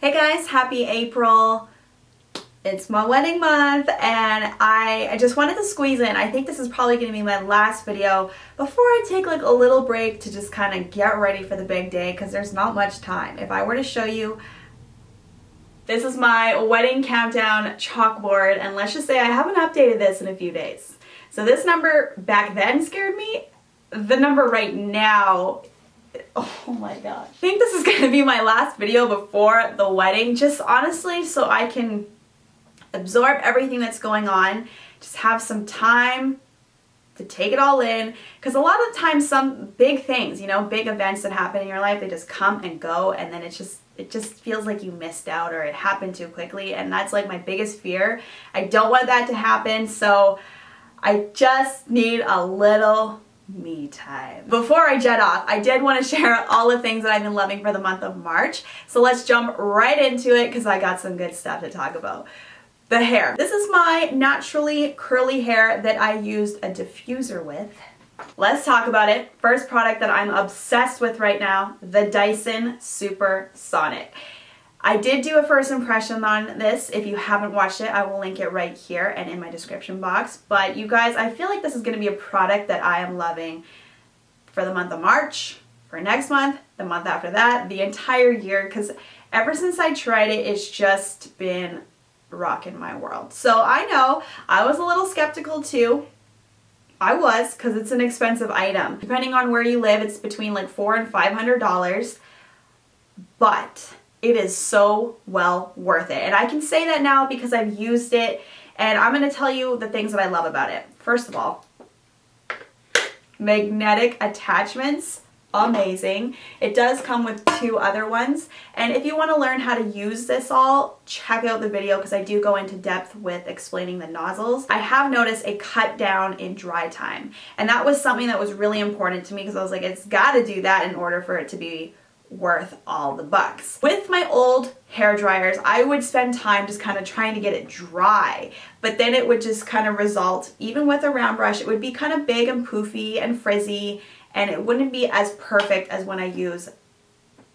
Hey guys, happy April. It's my wedding month and I just wanted to squeeze in. I think this is probably going to be my last video before I take like a little break to just kind of get ready for the big day because there's not much time. If I were to show you, this is my wedding countdown chalkboard, and let's just say I haven't updated this in a few days. So this number back then scared me. The number right now, oh my god. I think this is going to be my last video before the wedding, just honestly so I can absorb everything that's going on, just have some time to take it all in, because a lot of times some big things, you know, big events that happen in your life, they just come and go, and then it just feels like you missed out or it happened too quickly, and that's like my biggest fear. I don't want that to happen, so I just need a little me time. Before I jet off, I did want to share all the things that I've been loving for the month of March, so let's jump right into it because I got some good stuff to talk about. The hair. This is my naturally curly hair that I used a diffuser with. Let's talk about it. First product that I'm obsessed with right now, the Dyson Supersonic. I did do a first impression on this. If you haven't watched it, I will link it right here and in my description box. But you guys, I feel like this is going to be a product that I am loving for the month of March, for next month, the month after that, the entire year, because ever since I tried it, it's just been rocking my world. So I know I was a little skeptical too. I was, because it's an expensive item. Depending on where you live, it's between like $400 and $500, but it is so well worth it. And I can say that now because I've used it, and I'm going to tell you the things that I love about it. First of all, magnetic attachments. Amazing. It does come with 2 other ones, and if you want to learn how to use this all, check out the video because I do go into depth with explaining the nozzles. I have noticed a cut down in dry time, and that was something that was really important to me because I was like, it's got to do that in order for it to be worth all the bucks. With my old hair dryers, I would spend time just kind of trying to get it dry, but then it would just kind of result, even with a round brush, it would be kind of big and poofy and frizzy, and it wouldn't be as perfect as when I use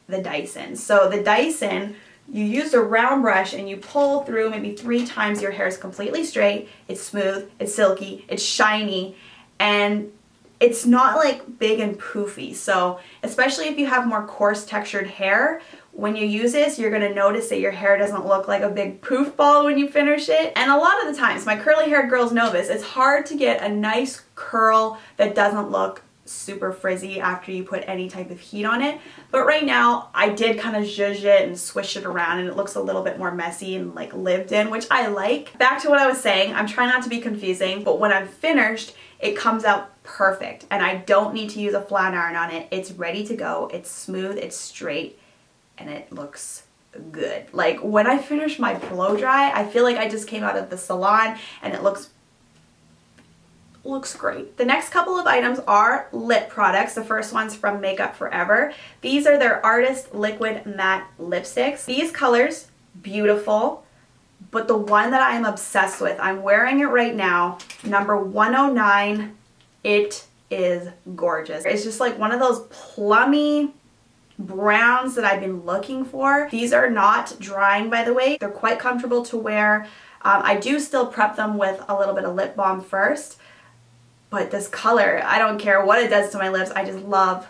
the Dyson. So the Dyson, you use a round brush and you pull through maybe 3 times, your hair is completely straight, it's smooth, it's silky, it's shiny, and it's not like big and poofy. So especially if you have more coarse textured hair, when you use this, you're going to notice that your hair doesn't look like a big poof ball when you finish it. And a lot of the times, my curly haired girls know this, it's hard to get a nice curl that doesn't look super frizzy after you put any type of heat on it. But right now I did kind of zhuzh it and swish it around, and it looks a little bit more messy and like lived in, which I like. Back to what I was saying, I'm trying not to be confusing, but when I'm finished, it comes out perfect and I don't need to use a flat iron on it. It's ready to go. It's smooth, it's straight, and it looks good. Like when I finish my blow dry, I feel like I just came out of the salon and it looks great. The next couple of items are lip products. The first one's from Makeup Forever. These are their Artist Liquid Matte Lipsticks. These colors, beautiful, but the one that I am obsessed with, I'm wearing it right now, number 109. It is gorgeous. It's just like one of those plummy browns that I've been looking for. These are not drying, by the way. They're quite comfortable to wear. I do still prep them with a little bit of lip balm first. But this color, I don't care what it does to my lips, I just love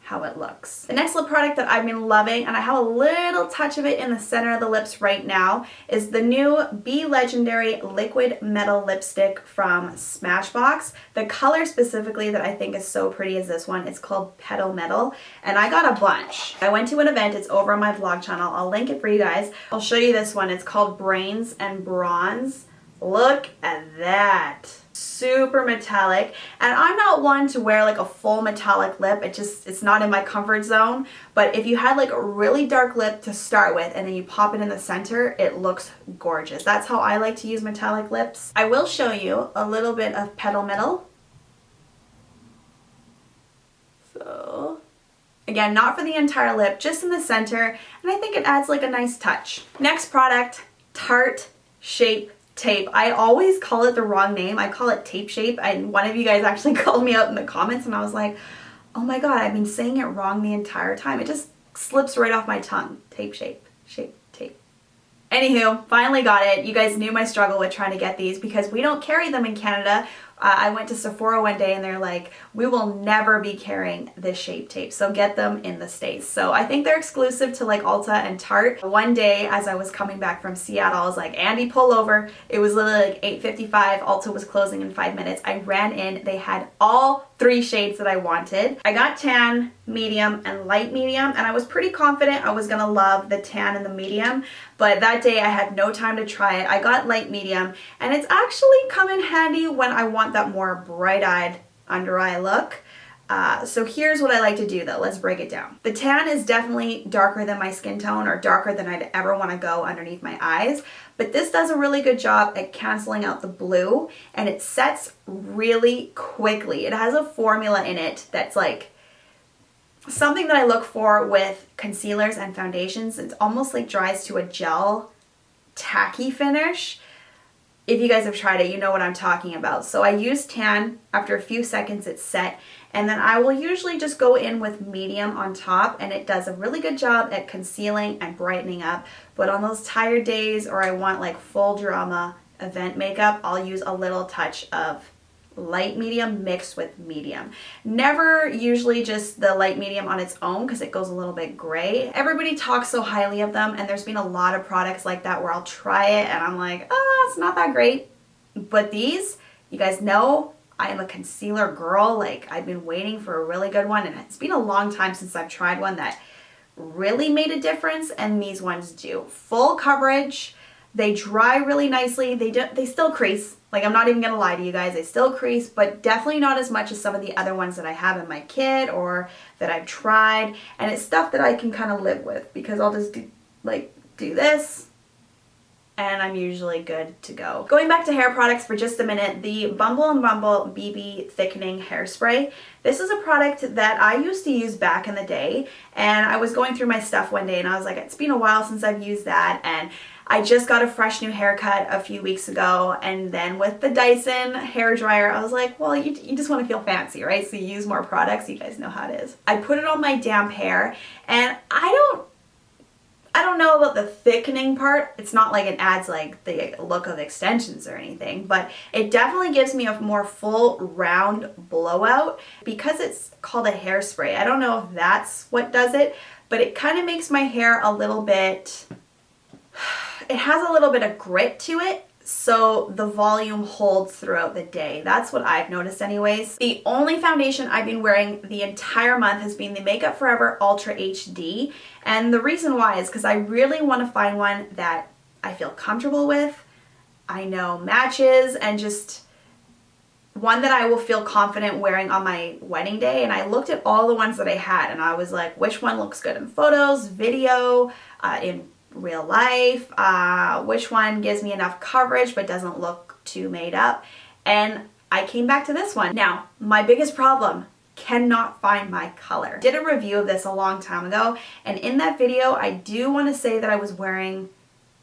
how it looks. The next lip product that I've been loving, and I have a little touch of it in the center of the lips right now, is the new Be Legendary Liquid Metal Lipstick from Smashbox. The color specifically that I think is so pretty is this one. It's called Petal Metal, and I got a bunch. I went to an event, it's over on my vlog channel. I'll link it for you guys. I'll show you this one. It's called Brains and Bronze. Look at that. Super metallic, and I'm not one to wear like a full metallic lip. It's not in my comfort zone, but if you had like a really dark lip to start with and then you pop it in the center, it looks gorgeous. That's how I like to use metallic lips. I will show you a little bit of Petal Metal. So again, not for the entire lip, just in the center, and I think it adds like a nice touch. Next product, Tarte Shape Tape. I always call it the wrong name. I call it Tape Shape, and one of you guys actually called me out in the comments, and I was like, oh my god, I've been saying it wrong the entire time. It just slips right off my tongue. Tape Shape. tape. Anywho, finally got it. You guys knew my struggle with trying to get these because we don't carry them in Canada. I went to Sephora one day and they're like, we will never be carrying this shape tape, so get them in the States. So I think they're exclusive to like Ulta and Tarte. One day as I was coming back from Seattle, I was like, Andy, pull over. It was literally like 8:55. Ulta was closing in 5 minutes. I ran in. They had all 3 shades that I wanted. I got tan, medium, and light medium, and I was pretty confident I was gonna love the tan and the medium, but that day I had no time to try it. I got light medium, and it's actually come in handy when I want that more bright-eyed under eye look. So here's what I like to do though. Let's break it down. The tan is definitely darker than my skin tone, or darker than I'd ever want to go underneath my eyes, but this does a really good job at canceling out the blue, and it sets really quickly. It has a formula in it that's like something that I look for with concealers and foundations. It's almost like dries to a gel tacky finish. If you guys have tried it, you know what I'm talking about. So I use tan. After a few seconds it's set, and then I will usually just go in with medium on top, and it does a really good job at concealing and brightening up. But on those tired days, or I want like full drama event makeup, I'll use a little touch of light medium mixed with medium. Never usually just the light medium on its own because it goes a little bit gray. Everybody talks so highly of them, and there's been a lot of products like that where I'll try it and I'm like, it's not that great. But these, you guys know I am a concealer girl. Like, I've been waiting for a really good one, and it's been a long time since I've tried one that really made a difference, and these ones do. Full coverage. They dry really nicely. They still crease. Like, I'm not even gonna lie to you guys, they still crease, but definitely not as much as some of the other ones that I have in my kit or that I've tried. And it's stuff that I can kind of live with because I'll just do this, and I'm usually good to go. Going back to hair products for just a minute, the Bumble & Bumble BB Thickening Hairspray. This is a product that I used to use back in the day, and I was going through my stuff one day and I was like, it's been a while since I've used that, and I just got a fresh new haircut a few weeks ago, and then with the Dyson hairdryer, I was like, well, you just want to feel fancy, right? So you use more products. You guys know how it is. I put it on my damp hair, and I don't know about the thickening part. It's not like it adds like the look of extensions or anything, but it definitely gives me a more full round blowout because it's called a hairspray. I don't know if that's what does it, but it kind of makes my hair a little bit, it has a little bit of grit to it, so the volume holds throughout the day. That's what I've noticed anyways. The only foundation I've been wearing the entire month has been the Makeup Forever Ultra HD, and the reason why is because I really want to find one that I feel comfortable with, I know matches, and just one that I will feel confident wearing on my wedding day. And I looked at all the ones that I had, and I was like, which one looks good in photos, video, in real life, which one gives me enough coverage but doesn't look too made up. And I came back to this one. Now, my biggest problem, cannot find my color. Did a review of this a long time ago, and in that video I do want to say that I was wearing,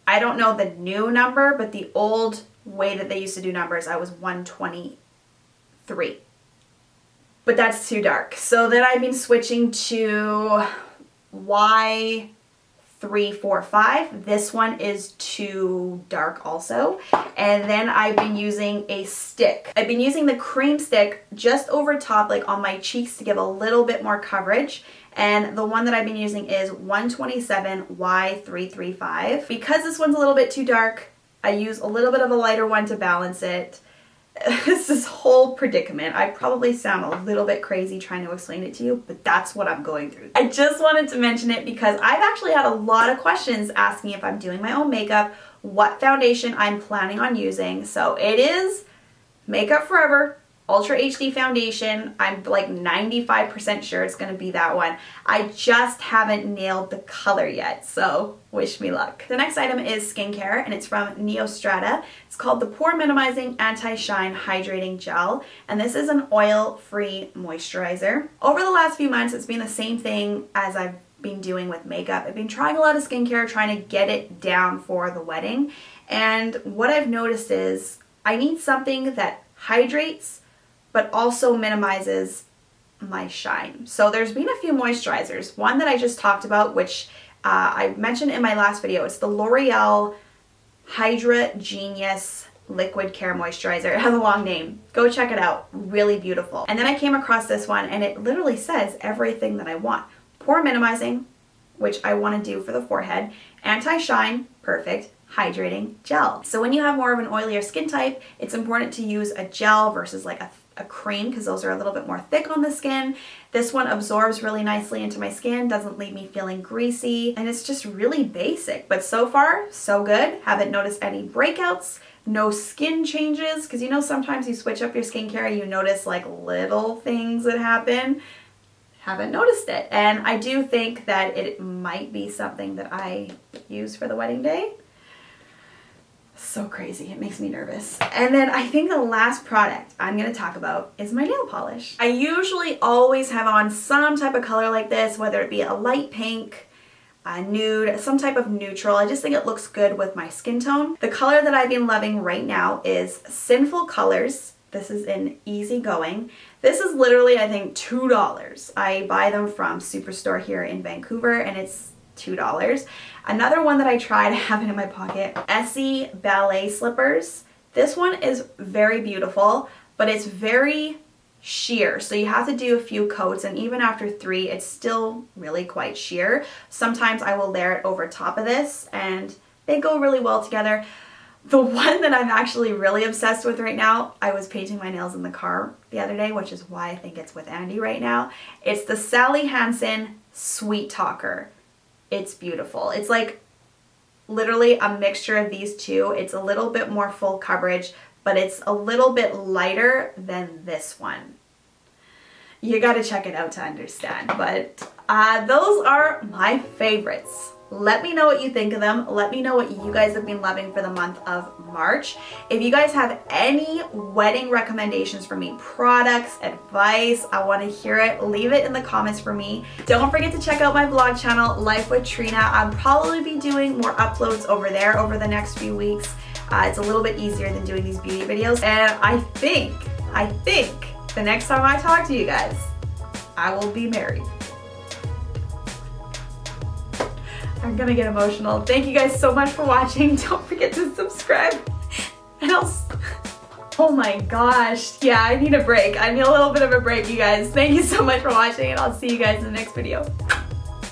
I don't know the new number, but the old way that they used to do numbers, I was 123. But that's too dark. So then I've been switching to Y345. This one is too dark also. And then I've been using a stick. I've been using the cream stick just over top, like on my cheeks, to give a little bit more coverage. And the one that I've been using is 127 Y335. Because this one's a little bit too dark, I use a little bit of a lighter one to balance it. It's this whole predicament. I probably sound a little bit crazy trying to explain it to you, but that's what I'm going through. I just wanted to mention it because I've actually had a lot of questions asking if I'm doing my own makeup, what foundation I'm planning on using. So it is Makeup Forever Ultra HD Foundation. I'm like 95% sure it's going to be that one. I just haven't nailed the color yet, so wish me luck. The next item is skincare, and it's from Neostrata. It's called the Pore Minimizing Anti-Shine Hydrating Gel, and this is an oil-free moisturizer. Over the last few months, it's been the same thing as I've been doing with makeup. I've been trying a lot of skincare, trying to get it down for the wedding, and what I've noticed is I need something that hydrates but also minimizes my shine. So there's been a few moisturizers. One that I just talked about, which I mentioned in my last video, it's the L'Oreal Hydra Genius Liquid Care Moisturizer. It has a long name. Go check it out. Really beautiful. And then I came across this one and it literally says everything that I want. Pore minimizing, which I want to do for the forehead. Anti-shine, perfect. Hydrating gel. So when you have more of an oilier skin type, it's important to use a gel versus like a cream because those are a little bit more thick on the skin. This one absorbs really nicely into my skin, doesn't leave me feeling greasy, and it's just really basic. But so far, so good. Haven't noticed any breakouts, no skin changes, because you know sometimes you switch up your skincare, you notice like little things that happen. Haven't noticed it. And I do think that it might be something that I use for the wedding day. So crazy, it makes me nervous. And then I think the last product I'm gonna talk about is my nail polish. I usually always have on some type of color like this, whether it be a light pink, a nude, some type of neutral. I just think it looks good with my skin tone. The color that I've been loving right now is Sinful Colors. This is in Easygoing. This is literally, I think, $2. I buy them from Superstore here in Vancouver and it's $2. Another one that I tried, I have it in my pocket, Essie Ballet Slippers. This one is very beautiful, but it's very sheer. So you have to do a few coats, and even after 3, it's still really quite sheer. Sometimes I will layer it over top of this and they go really well together. The one that I'm actually really obsessed with right now, I was painting my nails in the car the other day, which is why I think it's with Andy right now. It's the Sally Hansen Sweet Talker. It's beautiful. It's like literally a mixture of these two. It's a little bit more full coverage, but it's a little bit lighter than this one. You gotta check it out to understand, but those are my favorites. Let me know what you think of them. Let me know what you guys have been loving for the month of March. If you guys have any wedding recommendations for me, products, advice, I want to hear it. Leave it in the comments for me. Don't forget to check out my vlog channel, Life with Trina. I'll probably be doing more uploads over there over the next few weeks. It's a little bit easier than doing these beauty videos. And I think the next time I talk to you guys, I will be married. I'm gonna get emotional. Thank you guys so much for watching. Don't forget to subscribe. And oh my gosh. Yeah, I need a break. I need a little bit of a break, you guys. Thank you so much for watching, and I'll see you guys in the next video.